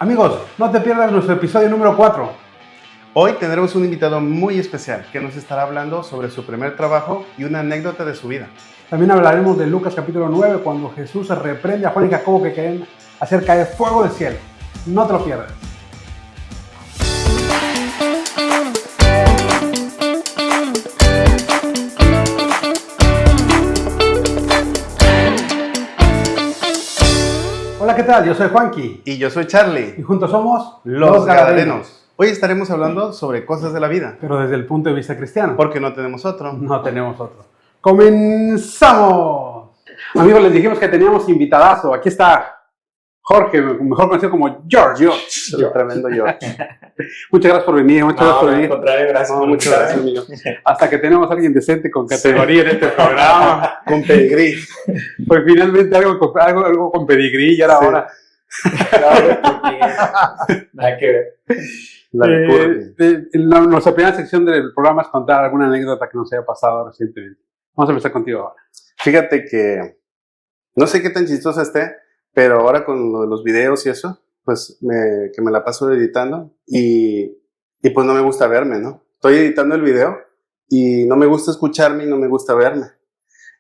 Amigos, no te pierdas nuestro episodio número 4. Hoy tendremos un invitado muy especial que nos estará hablando sobre su primer trabajo y una anécdota de su vida. También hablaremos de Lucas capítulo 9, cuando Jesús reprende a Juan y Jacobo que querían hacer caer fuego del cielo. No te lo pierdas. Hola, ¿qué tal? Yo soy Juanqui. Y yo soy Charlie. Y juntos somos Los Gadarenos. Hoy estaremos hablando sobre cosas de la vida. Pero desde el punto de vista cristiano. Porque no tenemos otro. No tenemos otro. ¡Comenzamos! Amigos, les dijimos que teníamos invitadazo. Aquí está Jorge, mejor conocido como George. El tremendo George. Muchas gracias por venir. Muchas gracias por venir. Contrario, gracias. Muchas gracias, amigo. Hasta que tenemos a alguien decente con categoría en este programa. Con pedigrí. Pues finalmente algo con pedigrí, ya era hora. Nada que ver. Nuestra primera sección del programa es contar alguna anécdota que nos haya pasado recientemente. Vamos a empezar contigo ahora. Fíjate que no sé qué tan chistosa esté, pero ahora con lo de los videos y eso, pues que me la paso editando y pues no me gusta verme, ¿no? Estoy editando el video y no me gusta escucharme y no me gusta verme.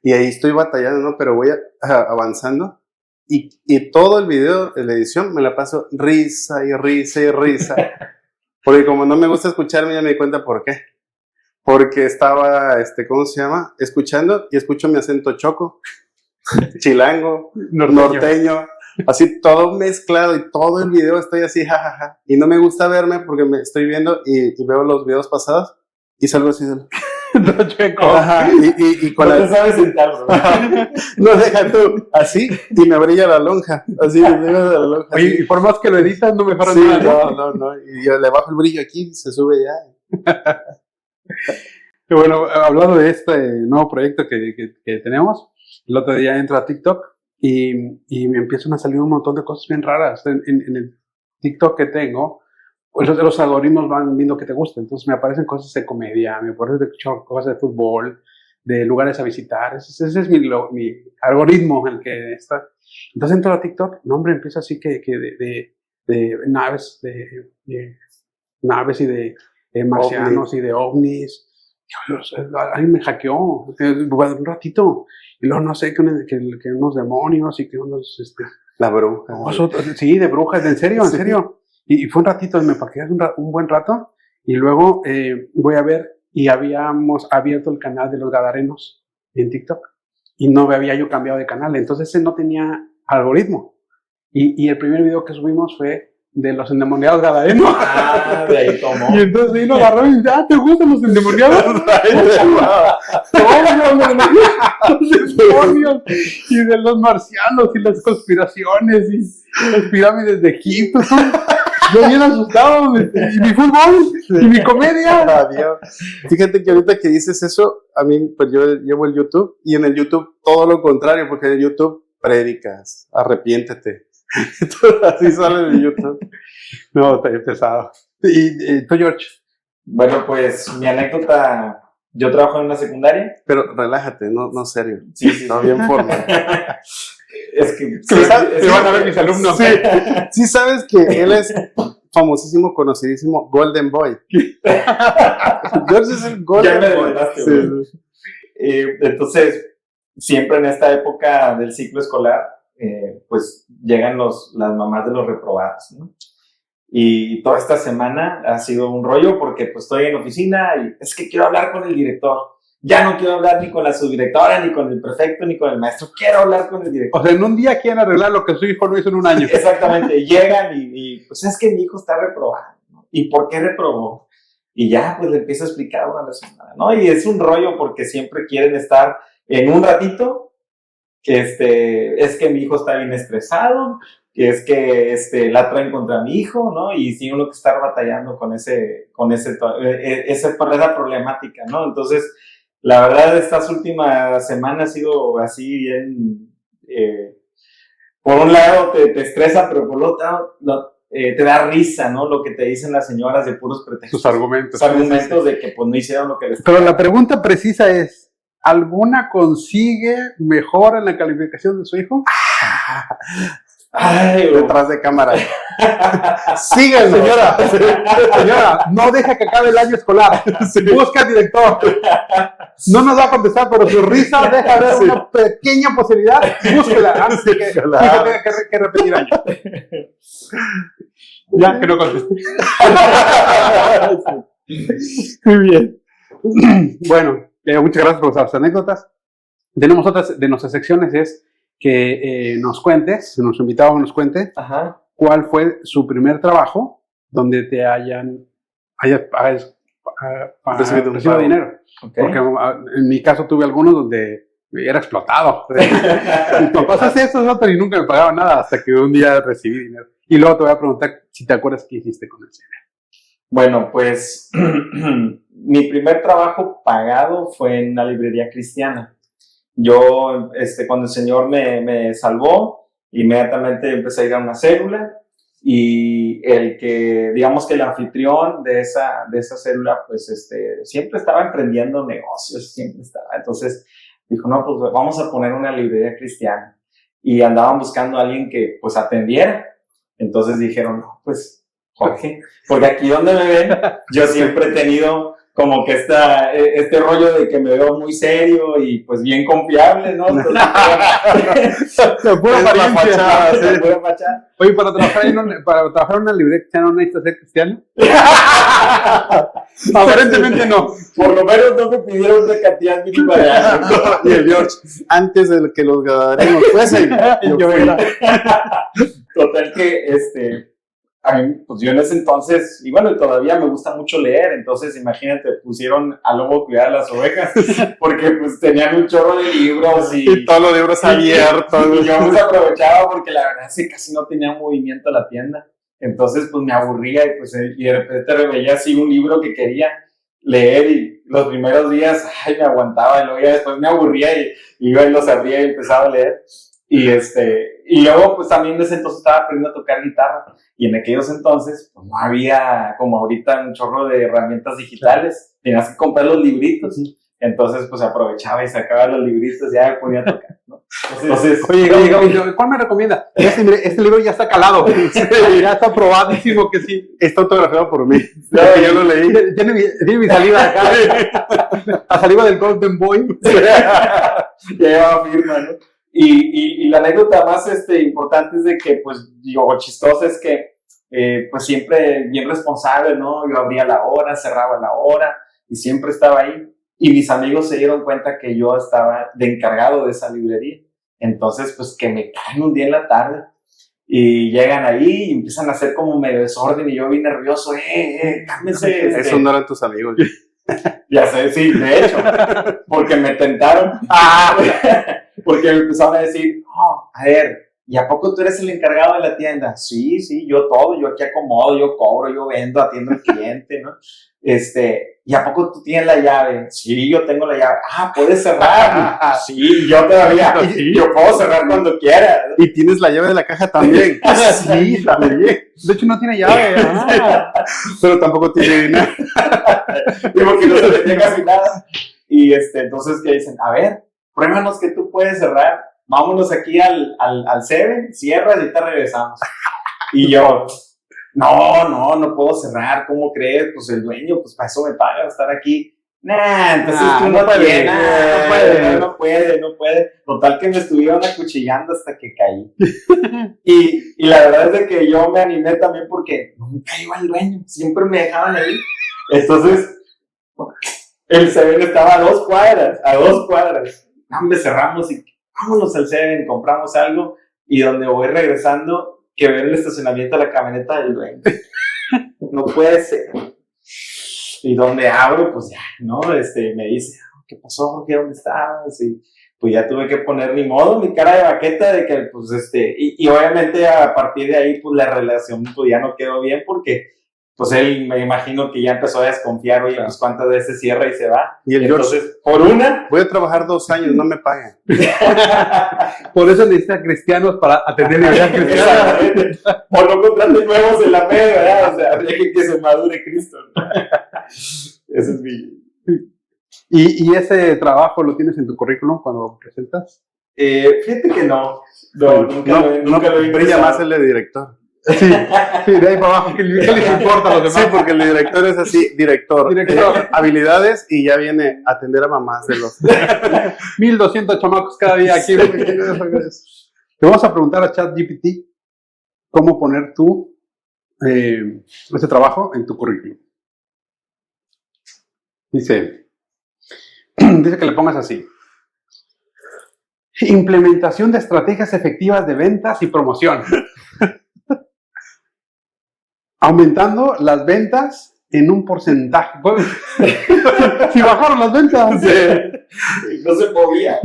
Y ahí estoy batallando, ¿no? Pero voy avanzando y todo el video, la edición, me la paso risa y risa y risa. Porque como no me gusta escucharme, ya me di cuenta por qué. Porque estaba, ¿cómo se llama? Escuchando y escucho mi acento choco, chilango, norteño, así todo mezclado y todo el video estoy así, jajaja. Y no me gusta verme porque me estoy viendo y veo los videos pasados y salgo así. No, checo. Ajá, y con No la... te sabes sentar, bro. No, deja tú, así, y me brilla la lonja, así, me brilla la lonja. Oye, Así. y por más que lo editas, no mejora Sí, nada. no, y yo le bajo el brillo aquí, se sube ya. Y bueno, hablando de este nuevo proyecto que tenemos, el otro día entro a TikTok y me empiezan a salir un montón de cosas bien raras. En el TikTok que tengo, pues los algoritmos van viendo que te gusta. Entonces me aparecen cosas de comedia, me aparecen cosas de fútbol, de lugares a visitar. Ese es mi algoritmo en el que está. Entonces entro a TikTok, no hombre, empieza así que de naves, de naves y de marcianos y de ovnis. Alguien me hackeó un ratito y luego no sé que unos demonios y que unos La bruja. sí, de brujas, en serio, y fue un ratito, me paqué un buen rato y luego voy a ver y habíamos abierto el canal de los Gadarenos en TikTok y no me había yo cambiado de canal, entonces ese no tenía algoritmo y el primer video que subimos fue de los endemoniados Gadarenos. Ah, de ahí tomó. Y entonces ahí lo agarró y dice, ¿te gustan los endemoniados? Los demonios y de los marcianos y las conspiraciones y las pirámides de Egipto. Yo bien asustado, y mi fútbol y mi comedia. Adiós. Fíjate que ahorita que dices eso, a mí, pues yo llevo el YouTube y en el YouTube todo lo contrario, porque en el YouTube predicas, arrepiéntete. Así sale en YouTube. No, está bien pesado. ¿Y tú, George? Bueno, pues mi anécdota, yo trabajo en una secundaria. Pero relájate, no serio. Sí. No, bien formal. Es que Se van a ver mis alumnos. Sí sabes que él es famosísimo, conocidísimo Golden Boy. George es el Golden Ya me Boy. adelantaste, Sí. Entonces, siempre en esta época del ciclo escolar, pues llegan las mamás de los reprobados, ¿no? Y toda esta semana ha sido un rollo porque pues estoy en la oficina y es que quiero hablar con el director. Ya no quiero hablar ni con la subdirectora, ni con el prefecto, ni con el maestro. Quiero hablar con el director. O sea, en un día quieren arreglar lo que su hijo no hizo en un año. Exactamente. Llegan y pues es que mi hijo está reprobado, ¿no? ¿Y por qué reprobó? Y ya pues le empiezo a explicar una vez semana, ¿no? Y es un rollo porque siempre quieren estar en un ratito. Es que mi hijo está bien estresado, que es que la traen contra mi hijo, ¿no? Y tiene uno que estar batallando con esa problemática, ¿no? Entonces, la verdad, estas últimas semanas ha sido así bien, por un lado te estresa, pero por otro lado te da risa, ¿no? Lo que te dicen las señoras de puros pretextos. Sus argumentos. Sus argumentos de que pues no hicieron lo que les Pero la pregunta precisa es, ¿alguna consigue mejor en la calificación de su hijo? Ay, detrás de cámara. Síguelo, señora. Señora, no deja que acabe el año escolar. Busca al director. No nos va a contestar, pero su risa deja ver una pequeña posibilidad. Búsquela antes de que tenga que repetir año. Ya, que no conteste. Muy bien. Bueno, muchas gracias por las anécdotas. Tenemos otras de nuestras secciones, es que nos cuentes, nuestro invitado nos cuente, Ajá. cuál fue su primer trabajo donde te hayas recibido dinero. Okay. Porque en mi caso tuve algunos donde era explotado. Mis papás hacen esto, otro, y nunca me pagaban nada hasta que un día recibí dinero. Y luego te voy a preguntar si te acuerdas qué hiciste con ese dinero. Bueno, pues mi primer trabajo pagado fue en una librería cristiana. Yo, cuando el Señor me salvó, inmediatamente empecé a ir a una célula y digamos que el anfitrión de esa célula, pues siempre estaba emprendiendo negocios, siempre estaba. Entonces dijo, no, pues vamos a poner una librería cristiana. Y andaban buscando a alguien que pues atendiera. Entonces dijeron, no, pues Jorge, porque aquí donde me ven, yo siempre he tenido como que este rollo de que me veo muy serio y pues bien confiable, ¿no? Se pura fachada, Se pura fachada. Oye, para trabajar en una librería cristiana no necesitas ser cristiano. Aparentemente no. Por lo menos no me pidieron una cantidad mínima de años. Y el George, antes de que los gadarenos fuesen, yo fui. Total que a mí, pues yo en ese entonces, y bueno, todavía me gusta mucho leer, entonces imagínate, pusieron a lobo cuidar a las ovejas, porque pues tenían un chorro de libros y todos los libros abiertos. Y yo pues aprovechaba porque la verdad es que casi no tenía movimiento la tienda, entonces pues me aburría y de repente veía así un libro que quería leer y los primeros días, me aguantaba y luego ya después me aburría y iba y los abría y empezaba a leer. Y luego, pues también desde entonces estaba aprendiendo a tocar guitarra. Y en aquellos entonces, pues no había como ahorita un chorro de herramientas digitales. Tenías que comprar los libritos. Entonces, pues aprovechaba y sacaba los libritos y ya me ponía a tocar, ¿no? Entonces, oye, ¿cuál me recomienda? Este libro ya está calado. Ya está probadísimo que sí. Está autografiado por mí. No, yo lo leí. Tiene mi saliva acá. La saliva del Golden Boy. Ya llevaba firma, ¿no? Y la anécdota más importante es de que, pues, chistosa es que, pues, siempre bien responsable, ¿no? Yo abría la hora, cerraba la hora y siempre estaba ahí. Y mis amigos se dieron cuenta que yo estaba de encargado de esa librería. Entonces, pues, que me caen un día en la tarde y llegan ahí y empiezan a hacer como medio desorden y yo bien nervioso, cálmense. Esos no eran tus amigos. Ya sé, sí, de hecho, porque me tentaron. Porque me empezaron a decir, a ver, ¿y a poco tú eres el encargado de la tienda? Sí, yo aquí acomodo, yo cobro, yo vendo, atiendo al cliente, ¿no? ¿Y a poco tú tienes la llave? Sí, yo tengo la llave. ¿Puedes cerrar? Sí, yo todavía, yo puedo cerrar cuando quiera. Y tienes la llave de la caja también. Sí, también. De hecho, no tiene llave. Pero tampoco tiene dinero. Y porque no se le llega casi nada. Y entonces, ¿qué dicen? A ver, pruébanos que tú puedes cerrar. Vámonos aquí al Seven, cierras y te regresamos. Y yo, no puedo cerrar. ¿Cómo crees? Pues el dueño, pues para eso me paga estar aquí. Entonces tú no puede. No puede. Total que me estuvieron acuchillando hasta que caí. Y la verdad es de que yo me animé también porque nunca iba al dueño. Siempre me dejaban ahí. Entonces, el Seven estaba a 2 cuadras. Me cerramos y vámonos al Seven, compramos algo y donde voy regresando, que veo el estacionamiento de la camioneta del dueño. No puede ser. Y donde abro, pues ya, ¿no? Me dice, ¿qué pasó, Jorge? ¿Dónde estabas? Y pues ya tuve que poner mi cara de baqueta de que, pues, y obviamente a partir de ahí, pues la relación pues ya no quedó bien porque pues él me imagino que ya empezó a desconfiar, oye, pues cuántas veces cierra y se va. Y el entonces, George, por una, voy a trabajar 2 años, no me pagan. Por eso necesitan cristianos para atender librerías cristianas. O no contraten nuevos en la fe, ¿verdad? O sea, dejen que se madure Cristo. Ese es mi... ¿Y ese trabajo lo tienes en tu currículum cuando presentas? Fíjate que no. No, nunca lo he brilla pensado. más el de director. Sí, sí, de ahí para abajo, ¿qué les importa a los demás? Sí, porque el director es así, director. Habilidades y ya viene a atender a mamás de los... 1200 chamacos cada día aquí. Te vamos a preguntar a ChatGPT cómo poner tú este trabajo en tu currículum. Dice que le pongas así. Implementación de estrategias efectivas de ventas y promoción. Aumentando las ventas en un porcentaje. Si bajaron las ventas. No se podía.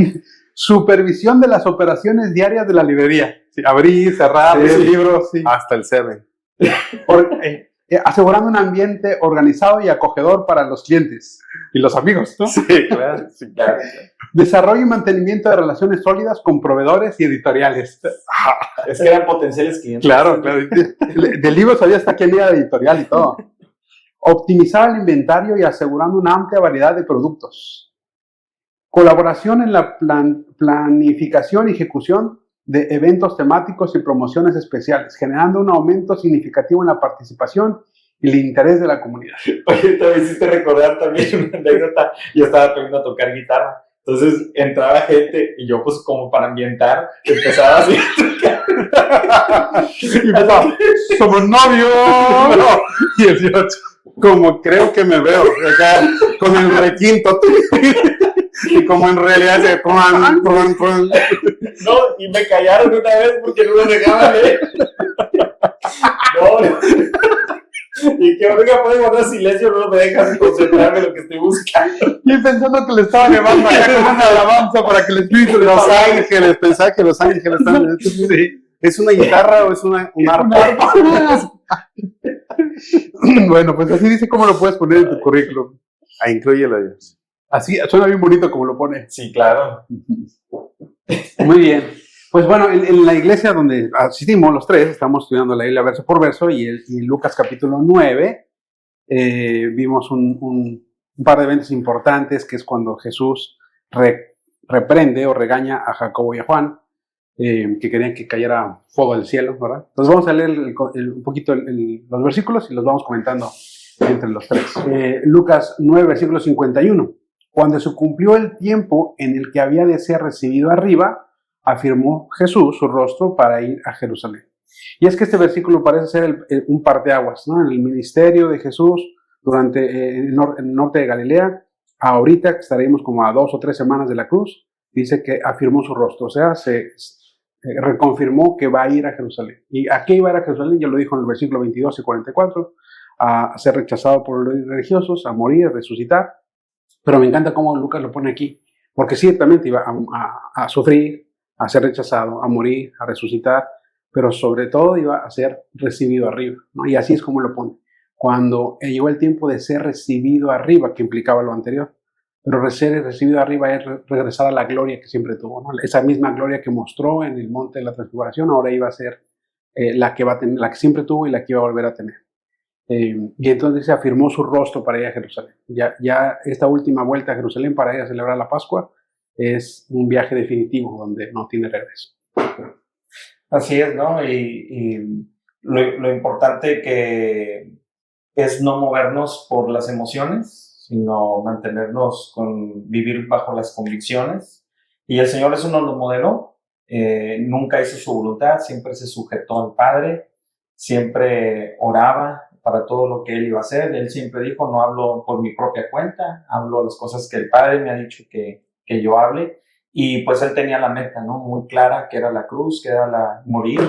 Supervisión de las operaciones diarias de la librería. Sí, abrir, cerrar, leer libros. Sí. Hasta el 7. Asegurando un ambiente organizado y acogedor para los clientes y los amigos, ¿no? Sí, claro. Sí, claro. Desarrollo y mantenimiento de relaciones sólidas con proveedores y editoriales. Es que eran potenciales clientes. Claro. Del libro sabía hasta quién era editorial y todo. Optimizar el inventario y asegurando una amplia variedad de productos. Colaboración en la planificación y ejecución de eventos temáticos y promociones especiales, generando un aumento significativo en la participación y el interés de la comunidad. Oye, te me hiciste recordar también una anécdota. Yo estaba aprendiendo a tocar guitarra. Entonces entraba gente y yo, pues, como para ambientar, empezaba así a tocar. Y empezaba, somos novios. No, 18. Como creo que me veo, acá con el requinto. Y como en realidad se... No, y me callaron una vez porque no me dejaban leer. No. Y que oiga, puede guardar silencio, no me dejas concentrarme en lo que estoy buscando. Y pensando que le estaba llevando allá con una alabanza para que el espíritu de Los Ángeles, pensaba que Los Ángeles estaban... ¿Es una guitarra o es un arpa? Bueno, pues así dice cómo lo puedes poner en tu currículum. Ahí inclúyelo, Dios. Así, suena bien bonito como lo pone. Sí, claro. Muy bien. Pues bueno, en la iglesia donde asistimos los tres, estamos estudiando la Biblia verso por verso y Lucas capítulo 9, vimos un par de eventos importantes, que es cuando Jesús reprende o regaña a Jacobo y a Juan, que querían que cayera fuego del cielo, ¿verdad? Entonces vamos a leer un poquito los versículos y los vamos comentando entre los tres. Lucas 9, versículo 51. Cuando se cumplió el tiempo en el que había de ser recibido arriba, afirmó Jesús su rostro para ir a Jerusalén. Y es que este versículo parece ser un parteaguas, ¿no? En el ministerio de Jesús durante el norte de Galilea, ahorita que estaremos como a 2 o 3 semanas de la cruz, dice que afirmó su rostro, o sea, se reconfirmó que va a ir a Jerusalén. ¿Y a qué iba a ir a Jerusalén? Ya lo dijo en el versículo 22 y 44, a ser rechazado por los religiosos, a morir, a resucitar. Pero me encanta cómo Lucas lo pone aquí, porque ciertamente iba a sufrir, a ser rechazado, a morir, a resucitar, pero sobre todo iba a ser recibido arriba, ¿no? Y así es como lo pone. Cuando llegó el tiempo de ser recibido arriba, que implicaba lo anterior, pero ser recibido arriba es regresar a la gloria que siempre tuvo, ¿no? Esa misma gloria que mostró en el monte de la transfiguración, ahora iba a ser la que siempre tuvo y la que iba a volver a tener. Y entonces se afirmó su rostro para ir a Jerusalén. Ya esta última vuelta a Jerusalén para ir a celebrar la Pascua es un viaje definitivo donde no tiene regreso. Así es, ¿no? Y lo importante que es no movernos por las emociones, sino mantenernos vivir bajo las convicciones. Y el Señor eso nos lo modeló. Nunca hizo su voluntad, siempre se sujetó al Padre, siempre oraba para todo lo que Él iba a hacer. Él siempre dijo, no hablo por mi propia cuenta, hablo las cosas que el Padre me ha dicho que yo hable. Y pues Él tenía la meta, ¿no? Muy clara, que era la cruz, que era morir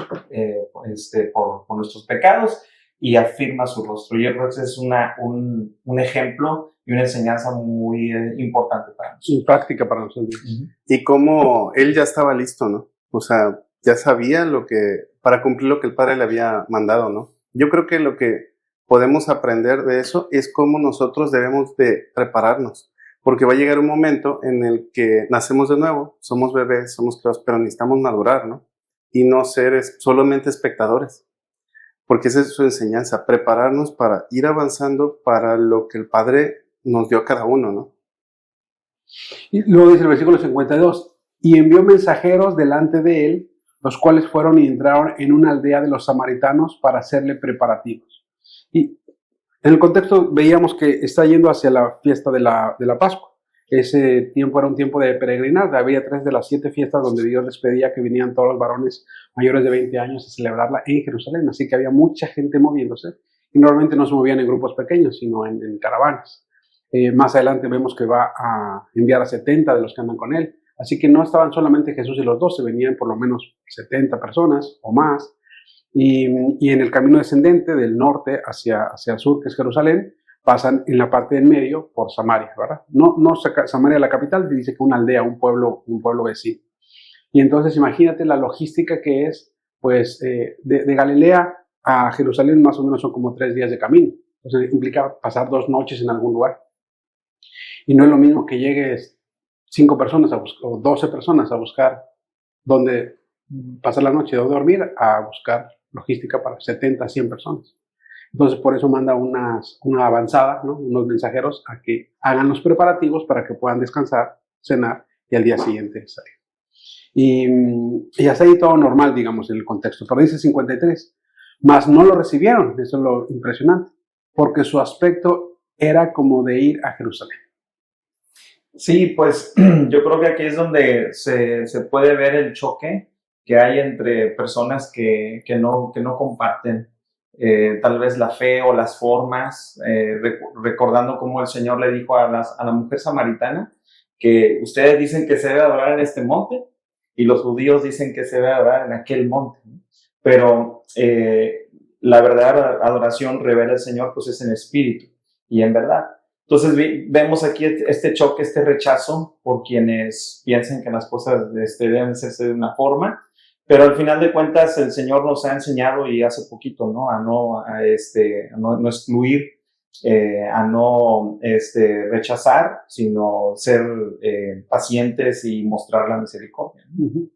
por nuestros pecados, y afirma su rostro. Y entonces es un ejemplo y una enseñanza muy importante para nosotros. Y práctica para nosotros. Y cómo Él ya estaba listo, ¿no? O sea, ya sabía para cumplir lo que el Padre le había mandado, ¿no? Yo creo que lo que podemos aprender de eso es cómo nosotros debemos de prepararnos. Porque va a llegar un momento en el que nacemos de nuevo, somos bebés, somos creados, pero necesitamos madurar, ¿no? Y no ser solamente espectadores. Porque esa es su enseñanza, prepararnos para ir avanzando para lo que el Padre nos dio a cada uno, ¿no? Y luego dice el versículo 52, y envió mensajeros delante de él, los cuales fueron y entraron en una aldea de los samaritanos para hacerle preparativos. Y en el contexto veíamos que está yendo hacia la fiesta de la Pascua. Ese tiempo era un tiempo de peregrinar. Había 3 de las 7 fiestas donde Dios les pedía que vinieran todos los varones mayores de 20 años a celebrarla en Jerusalén. Así que había mucha gente moviéndose. Y normalmente no se movían en grupos pequeños, sino en caravanas. Más adelante vemos que va a enviar a 70 de los que andan con él. Así que no estaban solamente Jesús y los 12, venían por lo menos 70 personas o más. Y en el camino descendente del norte hacia el sur, que es Jerusalén, pasan en la parte del medio por Samaria, ¿verdad? No Samaria la capital, dice que una aldea, un pueblo vecino. Y entonces imagínate la logística que es, pues, de Galilea a Jerusalén más o menos son como 3 días de camino. Entonces implica pasar 2 noches en algún lugar. Y no es lo mismo que llegues 5 personas o 12 personas a buscar dónde pasar la noche, dónde dormir, a buscar logística para 70, 100 personas. Entonces por eso manda una avanzada, ¿no? Unos mensajeros a que hagan los preparativos para que puedan descansar, cenar y al día siguiente salir. Y hasta ahí todo normal, digamos, en el contexto. Pero dice 53, mas no lo recibieron, eso es lo impresionante, porque su aspecto era como de ir a Jerusalén. Sí, pues yo creo que aquí es donde se puede ver el choque que hay entre personas que no comparten tal vez la fe o las formas, recordando cómo el Señor le dijo a la mujer samaritana que ustedes dicen que se debe adorar en este monte y los judíos dicen que se debe adorar en aquel monte, ¿no? Pero la verdadera adoración, revela el Señor, pues es en espíritu y en verdad. Entonces vemos aquí este choque, este rechazo por quienes piensan que las cosas deben hacerse de una forma, pero al final de cuentas el Señor nos ha enseñado, y hace poquito, ¿no? A no excluir, a no rechazar, sino ser pacientes y mostrar la misericordia, ¿no?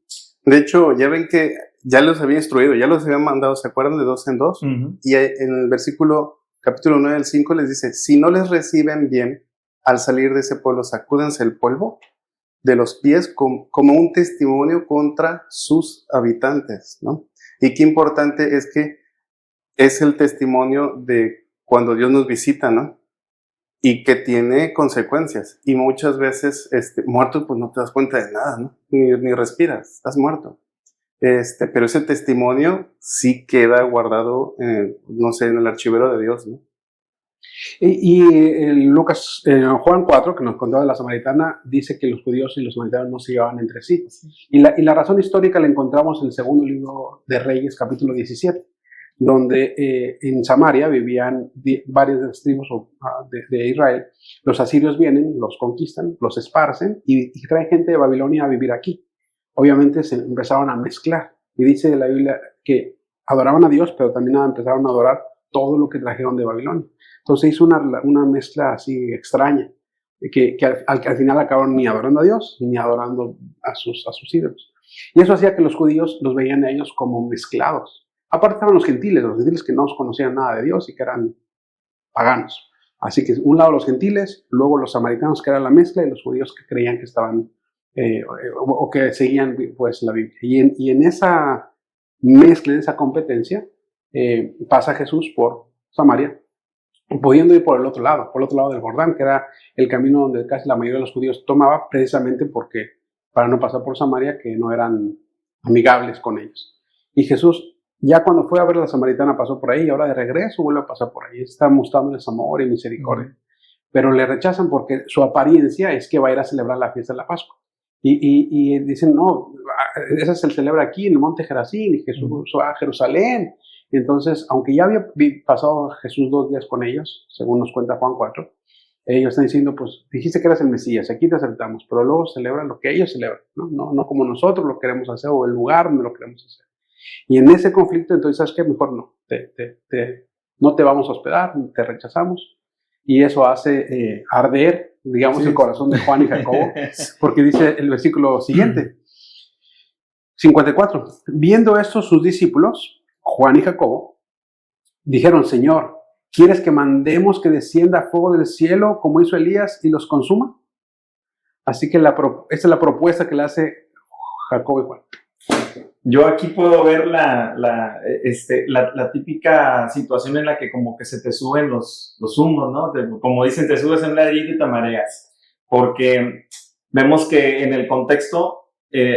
De hecho, ya ven que ya los había instruido, ya los había mandado, ¿se acuerdan? De 2 en 2. Uh-huh. Y en el capítulo 9 del 5 les dice, si no les reciben bien al salir de ese pueblo, sacúdense el polvo de los pies como un testimonio contra sus habitantes, ¿no? Y qué importante es que es el testimonio de cuando Dios nos visita, ¿no? Y que tiene consecuencias. Y muchas veces, muerto, pues no te das cuenta de nada, ¿no? Ni respiras, estás muerto. Pero ese testimonio sí queda guardado, no sé, en el archivero de Dios, ¿no? Y Juan 4, que nos contaba de la samaritana, dice que los judíos y los samaritanos no se llevaban entre sí. Y la razón histórica la encontramos en el segundo libro de Reyes, capítulo 17, donde en Samaria vivían varias de las tribus de Israel. Los asirios vienen, los conquistan, los esparcen y traen gente de Babilonia a vivir aquí. Obviamente se empezaron a mezclar. Y dice la Biblia que adoraban a Dios, pero también empezaron a adorar todo lo que trajeron de Babilonia. Entonces hizo una mezcla así extraña, que al final acabaron ni adorando a Dios, ni adorando a sus ídolos. Y eso hacía que los judíos los veían a ellos como mezclados. Aparte estaban los gentiles que no conocían nada de Dios y que eran paganos. Así que un lado los gentiles, luego los samaritanos, que era la mezcla, y los judíos que creían que estaban, o que seguían pues la Biblia. Y en esa mezcla, en esa competencia, pasa Jesús por Samaria, pudiendo ir por el otro lado del Jordán, que era el camino donde casi la mayoría de los judíos tomaba, precisamente para no pasar por Samaria, que no eran amigables con ellos. Y Jesús, ya cuando fue a ver a la samaritana, pasó por ahí, y ahora de regreso vuelve a pasar por ahí. Está mostrándoles amor y misericordia. Pero le rechazan porque su apariencia es que va a ir a celebrar la fiesta de la Pascua. Y dicen, no, esa se celebra aquí en el monte Gerazín, y Jesús va a Jerusalén. Y entonces, aunque ya había pasado Jesús 2 días con ellos, según nos cuenta Juan 4, ellos están diciendo, pues dijiste que eras el Mesías, aquí te aceptamos, pero luego celebran lo que ellos celebran, no como nosotros lo queremos hacer, o el lugar donde lo queremos hacer. Y en ese conflicto, entonces, ¿sabes qué? Mejor no, no te vamos a hospedar, te rechazamos. Y eso hace arder, digamos, el corazón de Juan y Jacobo, porque dice el versículo siguiente, 54, viendo esto sus discípulos, Juan y Jacobo, dijeron, Señor, ¿quieres que mandemos que descienda fuego del cielo como hizo Elías y los consuma? Así que esta es la propuesta que le hace Jacobo y Juan. Yo aquí puedo ver la típica situación en la que como que se te suben los humos, ¿no? Como dicen, te subes en un ladrillo y te mareas. Porque vemos que en el contexto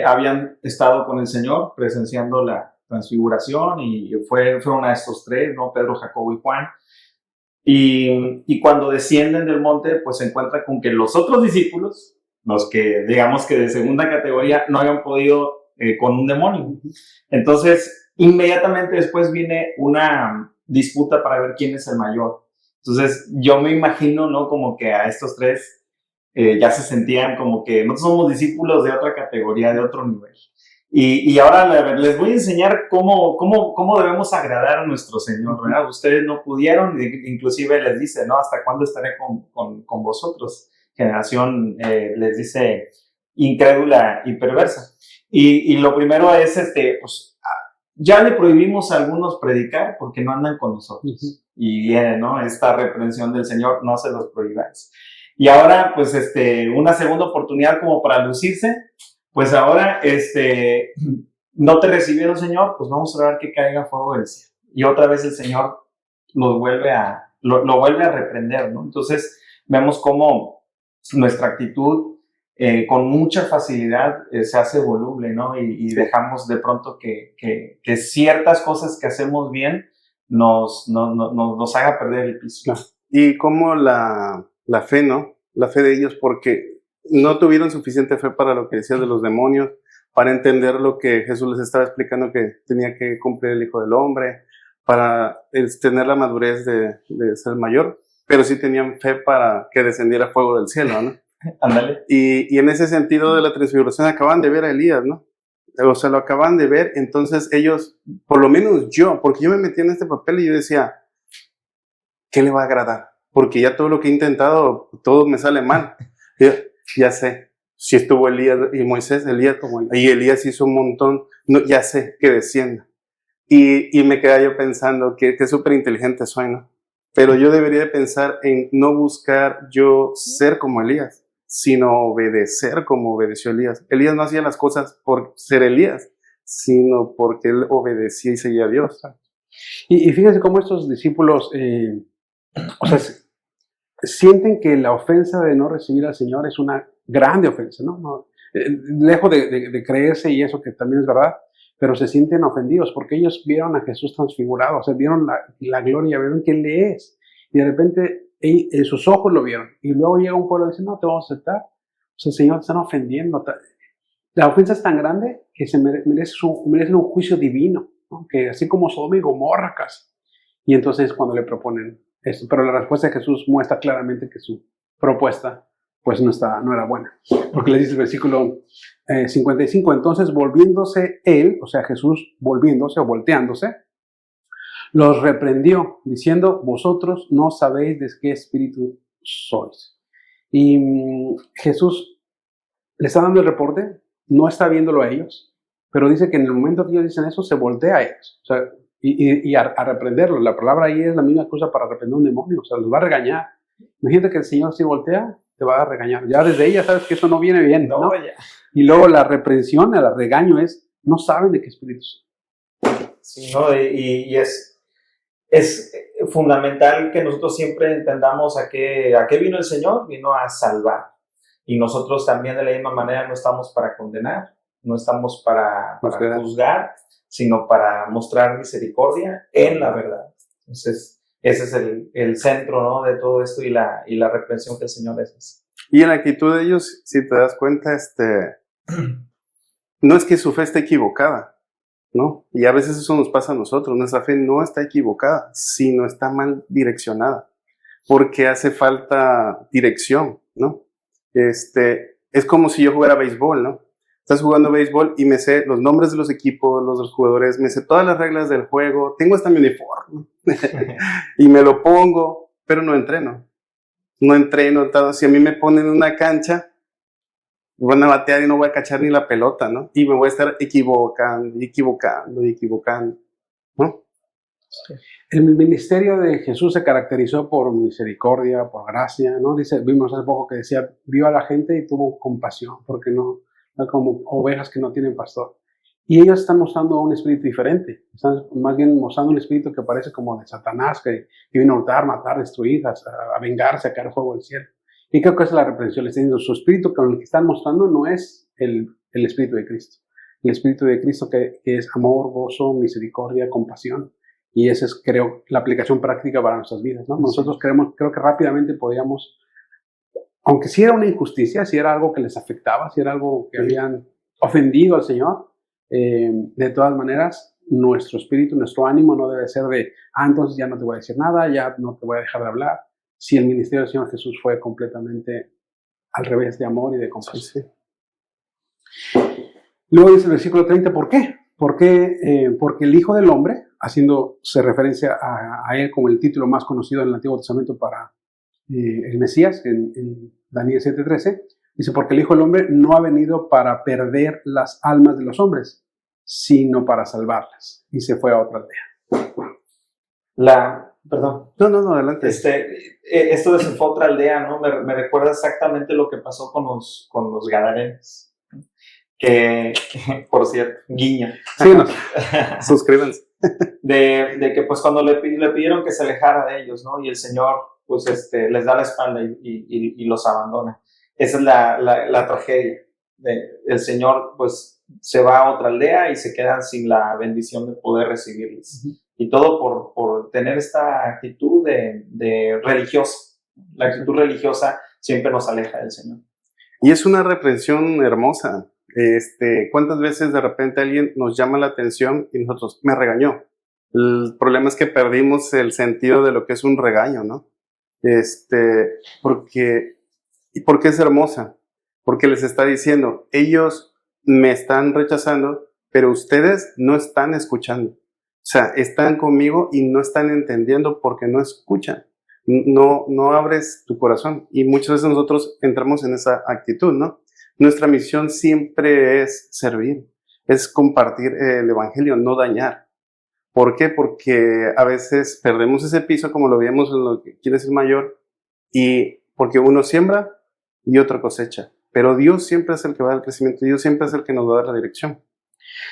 habían estado con el Señor presenciando la transfiguración y fueron a estos tres, ¿no? Pedro, Jacobo y Juan. Y cuando descienden del monte, pues se encuentran con que los otros discípulos, los que digamos que de segunda categoría, no habían podido con un demonio. Entonces, inmediatamente después viene una disputa para ver quién es el mayor. Entonces, yo me imagino, ¿no? Como que a estos tres ya se sentían como que nosotros somos discípulos de otra categoría, de otro nivel. Y ahora les voy a enseñar cómo debemos agradar a nuestro Señor, ¿verdad? Ustedes no pudieron, inclusive les dice, ¿no? ¿Hasta cuándo estaré con vosotros? Generación, les dice, incrédula y perversa. Y lo primero es, pues, ya le prohibimos a algunos predicar porque no andan con nosotros. Y viene, ¿no? Esta reprensión del Señor, no se los prohibáis. Y ahora, pues, una segunda oportunidad como para lucirse, pues ahora, no te recibieron, Señor, pues vamos a orar que caiga fuego del cielo. Y otra vez el Señor lo vuelve a reprender, ¿no? Entonces, vemos cómo nuestra actitud con mucha facilidad se hace voluble, ¿no? Y dejamos de pronto que ciertas cosas que hacemos bien nos haga perder el piso. Y como la fe, ¿no? La fe de ellos, porque no tuvieron suficiente fe para lo que decías de los demonios, para entender lo que Jesús les estaba explicando que tenía que cumplir el Hijo del Hombre, para tener la madurez de ser mayor, pero sí tenían fe para que descendiera fuego del cielo, ¿no? Ándale. Y en ese sentido de la transfiguración acaban de ver a Elías, ¿no? O sea, lo acaban de ver, entonces ellos, por lo menos yo, porque yo me metí en este papel y yo decía, ¿qué le va a agradar? Porque ya todo lo que he intentado, todo me sale mal. Ya sé, si estuvo Elías y Moisés, y Elías hizo un montón, no, ya sé que descienda. Y me quedé yo pensando que súper inteligente soy, ¿no? Pero yo debería de pensar en no buscar yo ser como Elías, sino obedecer como obedeció Elías. Elías no hacía las cosas por ser Elías, sino porque él obedecía y seguía a Dios. Y fíjense cómo estos discípulos, o sea, sienten que la ofensa de no recibir al Señor es una grande ofensa, ¿no? Lejos de creerse y eso que también es verdad, pero se sienten ofendidos porque ellos vieron a Jesús transfigurado, o sea, vieron la gloria, vieron quién le es, y de repente en sus ojos lo vieron, y luego llega un pueblo y dice, no, te vamos a aceptar, o sea, el Señor te están ofendiendo. La ofensa es tan grande que se merecen un juicio divino, ¿no? Que así como Sodoma y Gomorra casi. Y entonces cuando le proponen esto, pero la respuesta de Jesús muestra claramente que su propuesta pues no era buena, porque le dice el versículo 55, entonces volviéndose él, o sea Jesús volviéndose o volteándose, los reprendió diciendo, vosotros no sabéis de qué espíritu sois. Y Jesús le está dando el reporte, no está viéndolo a ellos, pero dice que en el momento que ellos dicen eso, se voltea a ellos, o sea, y a reprenderlo. La palabra ahí es la misma cosa para reprender a un demonio, o sea, los va a regañar. Imagínate que el Señor si voltea, te va a regañar. Ya desde ella sabes que eso no viene bien, ¿no? Y luego la reprensión, el regaño es, no saben de qué espíritu son. Sí, ¿no? Y es fundamental que nosotros siempre entendamos a qué vino el Señor, vino a salvar. Y nosotros también de la misma manera no estamos para condenar, no estamos para juzgar, sino para mostrar misericordia en la verdad. Entonces, ese es el centro, ¿no? De todo esto y la reprensión que el Señor les hace. Y en la actitud de ellos, si te das cuenta, no es que su fe esté equivocada, ¿no? Y a veces eso nos pasa a nosotros, nuestra fe no está equivocada, sino está mal direccionada, porque hace falta dirección, ¿no? Es como si yo jugara béisbol, ¿no? Estás jugando béisbol y me sé los nombres de los equipos, los jugadores, me sé todas las reglas del juego, tengo hasta mi uniforme y me lo pongo, pero no entreno. No entreno, si a mí me ponen en una cancha, van a batear y no voy a cachar ni la pelota, ¿no? Y me voy a estar equivocando, ¿no? El ministerio de Jesús se caracterizó por misericordia, por gracia, ¿no? Vimos hace poco que decía, vio a la gente y tuvo compasión, porque no ¿no? Como ovejas que no tienen pastor. Y ellos están mostrando un espíritu diferente, están más bien mostrando un espíritu que parece como de Satanás, que viene a hurtar, matar, destruir, a vengarse, a caer fuego del cielo. Y creo que esa es la reprensión. Le están diciendo, su espíritu con el que están mostrando no es el espíritu de Cristo. El espíritu de Cristo que es amor, gozo, misericordia, compasión. Y esa es, creo, la aplicación práctica para nuestras vidas, ¿no? Nosotros creo que rápidamente podíamos, aunque si era una injusticia, si era algo que les afectaba, si era algo que habían ofendido al Señor, de todas maneras, nuestro espíritu, nuestro ánimo no debe ser de, entonces ya no te voy a decir nada, ya no te voy a dejar de hablar. Si el ministerio del Señor Jesús fue completamente al revés, de amor y de compasión. Luego dice el versículo 30, ¿por qué? Porque el Hijo del Hombre, haciéndose referencia a él como el título más conocido en el Antiguo Testamento para el Mesías, en Daniel 7:13, dice, porque el Hijo del Hombre no ha venido para perder las almas de los hombres, sino para salvarlas. Y se fue a otra aldea. Perdón. No, adelante. Esto de se fue a otra aldea, ¿no? Me recuerda exactamente lo que pasó con los gadarenos. Que, por cierto, guiño. Sí, no. Suscríbanse. De que pues cuando le pidieron que se alejara de ellos, ¿no? Y el Señor pues les da la espalda y los abandona. Esa es la tragedia. El Señor pues se va a otra aldea y se quedan sin la bendición de poder recibirles. Uh-huh. Y todo por tener esta actitud de religiosa. La actitud religiosa siempre nos aleja del Señor. Y es una reprensión hermosa. ¿Cuántas veces de repente alguien nos llama la atención y nosotros, me regañó? El problema es que perdimos el sentido de lo que es un regaño, ¿no? ¿Por qué es hermosa? Porque les está diciendo, ellos me están rechazando, pero ustedes no están escuchando. O sea, están conmigo y no están entendiendo porque no escuchan. No abres tu corazón. Y muchas veces nosotros entramos en esa actitud, ¿no? Nuestra misión siempre es servir, es compartir el evangelio, no dañar. ¿Por qué? Porque a veces perdemos ese piso, como lo veíamos en lo que quiere ser mayor, y porque uno siembra y otro cosecha. Pero Dios siempre es el que va al crecimiento, Dios siempre es el que nos va a dar la dirección.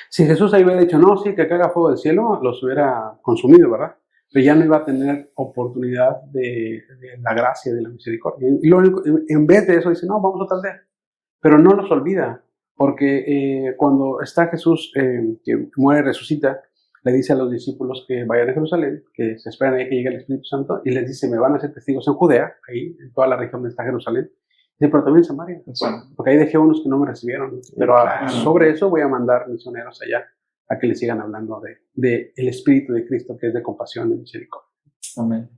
Si Jesús ahí hubiera dicho, no, sí, que caiga fuego del cielo, los hubiera consumido, ¿verdad? Pero ya no iba a tener oportunidad de la gracia, de la misericordia. Y lo único, en vez de eso dice, no, vamos a otra aldea. Pero no los olvida, porque cuando está Jesús, que muere y resucita, le dice a los discípulos que vayan a Jerusalén, que se esperen ahí que llegue el Espíritu Santo, y les dice, me van a hacer testigos en Judea, ahí en toda la región donde está Jerusalén, dice, pero también en Samaria, porque ahí dejé unos que no me recibieron, pero sobre eso voy a mandar misioneros allá, a que les sigan hablando de el Espíritu de Cristo, que es de compasión y misericordia. Amén.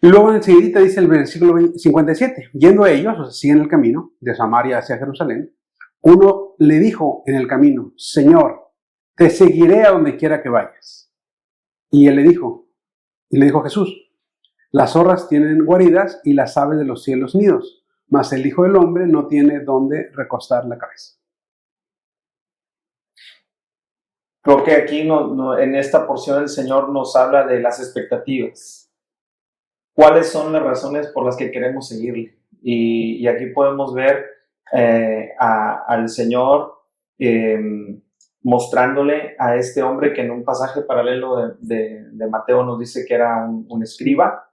Y luego enseguida dice el versículo 57, yendo a ellos, o sea, siguen el camino de Samaria hacia Jerusalén, uno le dijo en el camino, Señor, te seguiré a donde quiera que vayas. Y le dijo Jesús, las zorras tienen guaridas y las aves de los cielos nidos, mas el Hijo del Hombre no tiene dónde recostar la cabeza. Creo que aquí en esta porción el Señor nos habla de las expectativas. ¿Cuáles son las razones por las que queremos seguirle? Y aquí podemos ver al Señor mostrándole a este hombre que en un pasaje paralelo de Mateo nos dice que era un escriba.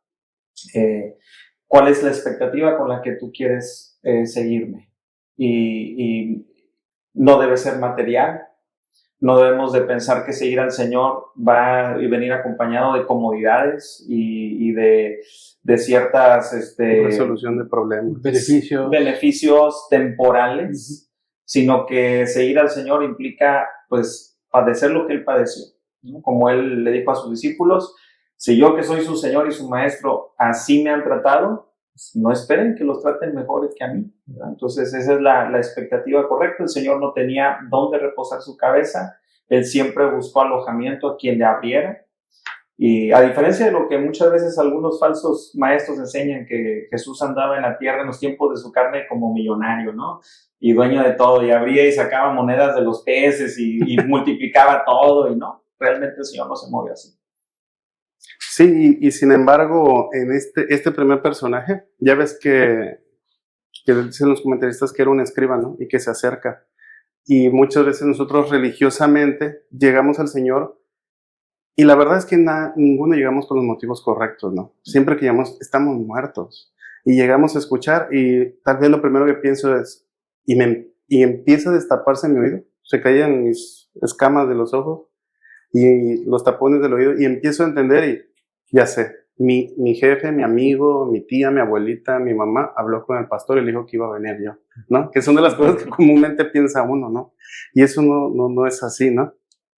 ¿Cuál es la expectativa con la que tú quieres seguirme? Y no debe ser material. No debemos de pensar que seguir al Señor va a venir acompañado de comodidades y de ciertas resolución de problemas, beneficios temporales, sino que seguir al Señor implica pues padecer lo que Él padeció, ¿no? Como Él le dijo a sus discípulos, si yo que soy su Señor y su Maestro así me han tratado, no esperen que los traten mejor que a mí, ¿verdad? Entonces esa es la expectativa correcta. El Señor no tenía dónde reposar su cabeza, Él siempre buscó alojamiento a quien le abriera, y a diferencia de lo que muchas veces algunos falsos maestros enseñan, que Jesús andaba en la tierra en los tiempos de su carne como millonario, ¿no? Y dueño de todo, y abría y sacaba monedas de los peces y multiplicaba todo, y no, realmente el Señor no se mueve así. Sí, y sin embargo, en este primer personaje, ya ves que que dicen los comentaristas que era un escriba, ¿no? Y que se acerca. Y muchas veces nosotros religiosamente llegamos al Señor y la verdad es que ninguno llegamos por los motivos correctos, ¿no? Siempre que llegamos estamos muertos y llegamos a escuchar y tal vez lo primero que pienso es, y empieza a destaparse mi oído, se caían mis escamas de los ojos y los tapones del oído y empiezo a entender y ya sé, mi jefe, mi amigo, mi tía, mi abuelita, mi mamá habló con el pastor y le dijo que iba a venir yo, ¿no? Que son de las cosas que comúnmente piensa uno, ¿no? Y eso no es así, ¿no?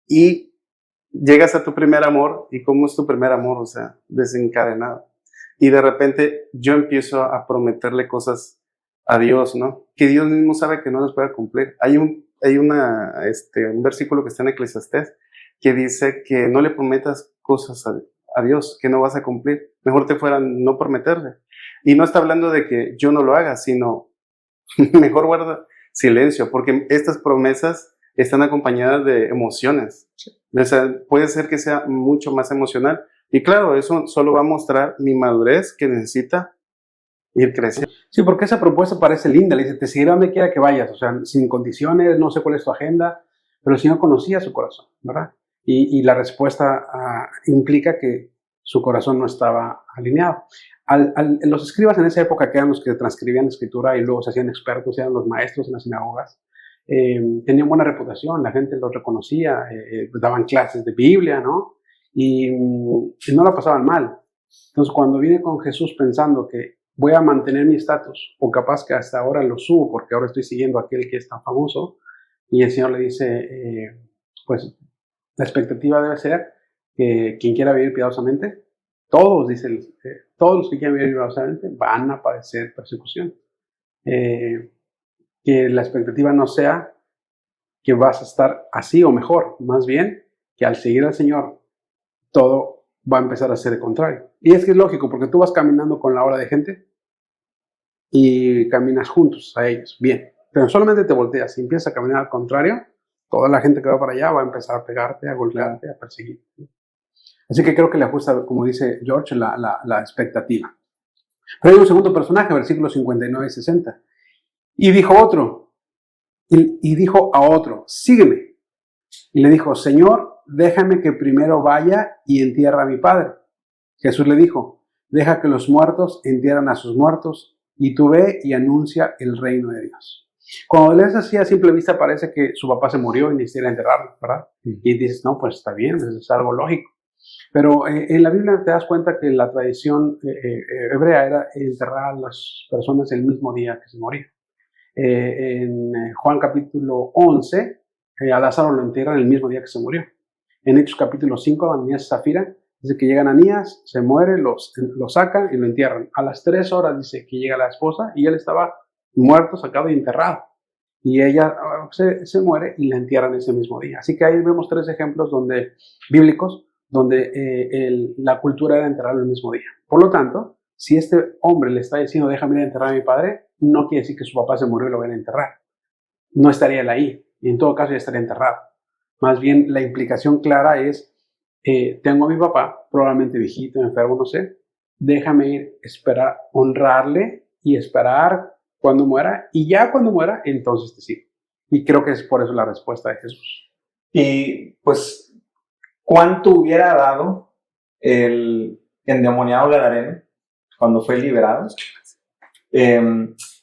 Y llegas a tu primer amor, ¿y cómo es tu primer amor? O sea, desencadenado. Y de repente yo empiezo a prometerle cosas a Dios, ¿no? Que Dios mismo sabe que no las puede cumplir. Hay un versículo que está en Eclesiastés que dice que no le prometas cosas a Dios que no vas a cumplir. Mejor te fuera no prometerle. Y no está hablando de que yo no lo haga, sino mejor guarda silencio, porque estas promesas están acompañadas de emociones. O sea, puede ser que sea mucho más emocional. Y claro, eso solo va a mostrar mi madurez que necesita ir creciendo. Sí, porque esa propuesta parece linda. Le dice, te seguiré donde quiera que vayas. O sea, sin condiciones, no sé cuál es tu agenda. Pero el Señor conocía su corazón, ¿verdad? Y la respuesta implica que su corazón no estaba alineado. Los escribas en esa época, que eran los que transcribían la escritura y luego se hacían expertos, eran los maestros en las sinagogas, tenían buena reputación, la gente los reconocía, daban clases de Biblia, ¿no? Y no la pasaban mal. Entonces, cuando viene con Jesús pensando que voy a mantener mi estatus, o capaz que hasta ahora lo subo porque ahora estoy siguiendo a aquel que es tan famoso, y el Señor le dice, pues la expectativa debe ser que quien quiera vivir piadosamente, todos, dice, todos los que quieran vivir piadosamente van a padecer persecución. Que la expectativa no sea que vas a estar así o mejor, más bien que al seguir al Señor todo va a empezar a ser el contrario. Y es que es lógico, porque tú vas caminando con la ola de gente y caminas juntos a ellos, bien. Pero solamente te volteas y empiezas a caminar al contrario, toda la gente que va para allá va a empezar a pegarte, a golpearte, a perseguir. Así que creo que le ajusta, como dice George, la expectativa. Pero hay un segundo personaje, versículos 59 y 60. Y dijo otro, y dijo a otro, sígueme. Y le dijo, Señor, déjame que primero vaya y entierre a mi padre. Jesús le dijo, deja que los muertos entierren a sus muertos, y tú ve y anuncia el reino de Dios. Cuando lees así a simple vista parece que su papá se murió y necesita enterrarlo, ¿verdad? Y dices, no, pues está bien, es algo lógico. Pero en la Biblia te das cuenta que la tradición hebrea era enterrar a las personas el mismo día que se morían. En Juan capítulo 11, a Lázaro lo entierran el mismo día que se murió. En Hechos capítulo 5, Ananías y Zafira, dice que llega Ananías, se muere, lo sacan y lo entierran. A las 3 horas dice que llega la esposa y él estaba muerto, sacado y enterrado. Y ella se muere y la entierran ese mismo día. Así que ahí vemos 3 ejemplos bíblicos donde la cultura era enterrarlo el mismo día. Por lo tanto, si este hombre le está diciendo déjame ir a enterrar a mi padre, no quiere decir que su papá se murió y lo van a enterrar. No estaría él ahí, y en todo caso ya estaría enterrado. Más bien la implicación clara es, tengo a mi papá, probablemente viejito, enfermo, no sé, déjame ir, esperar, honrarle y esperar cuando muera, y ya cuando muera, entonces te sigo. Y creo que es por eso la respuesta de Jesús. Y pues, ¿cuánto hubiera dado el endemoniado Gadareno cuando fue liberado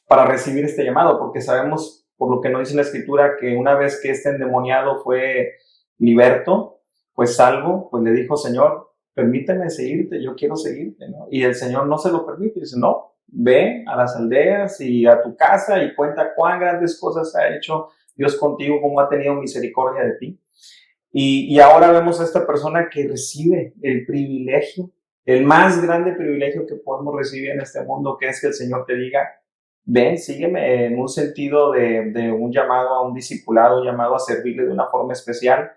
para recibir este llamado? Porque sabemos, por lo que nos dice la Escritura, que una vez que este endemoniado fue liberto, pues salvo, pues le dijo, Señor, permíteme seguirte, yo quiero seguirte, ¿no? Y el Señor no se lo permite, dice, no, ve a las aldeas y a tu casa y cuenta cuán grandes cosas ha hecho Dios contigo, cómo ha tenido misericordia de ti. Y ahora vemos a esta persona que recibe el privilegio, el más grande privilegio que podemos recibir en este mundo, que es que el Señor te diga, ven, sígueme, en un sentido de un llamado a un discipulado, un llamado a servirle de una forma especial,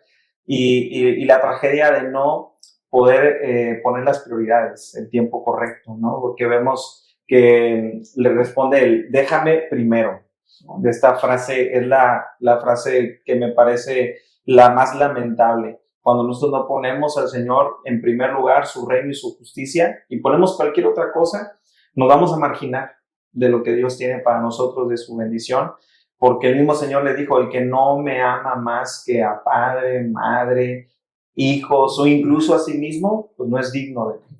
y la tragedia de no poder poner las prioridades, el tiempo correcto, ¿no? Porque vemos que le responde el déjame primero, ¿no? De esta frase es la frase que me parece la más lamentable. Cuando nosotros no ponemos al Señor en primer lugar, su reino y su justicia, y ponemos cualquier otra cosa, nos vamos a marginar, de lo que Dios tiene para nosotros, de su bendición, porque el mismo Señor le dijo, el que no me ama más que a padre, madre, hijos o incluso a sí mismo, pues no es digno de mí.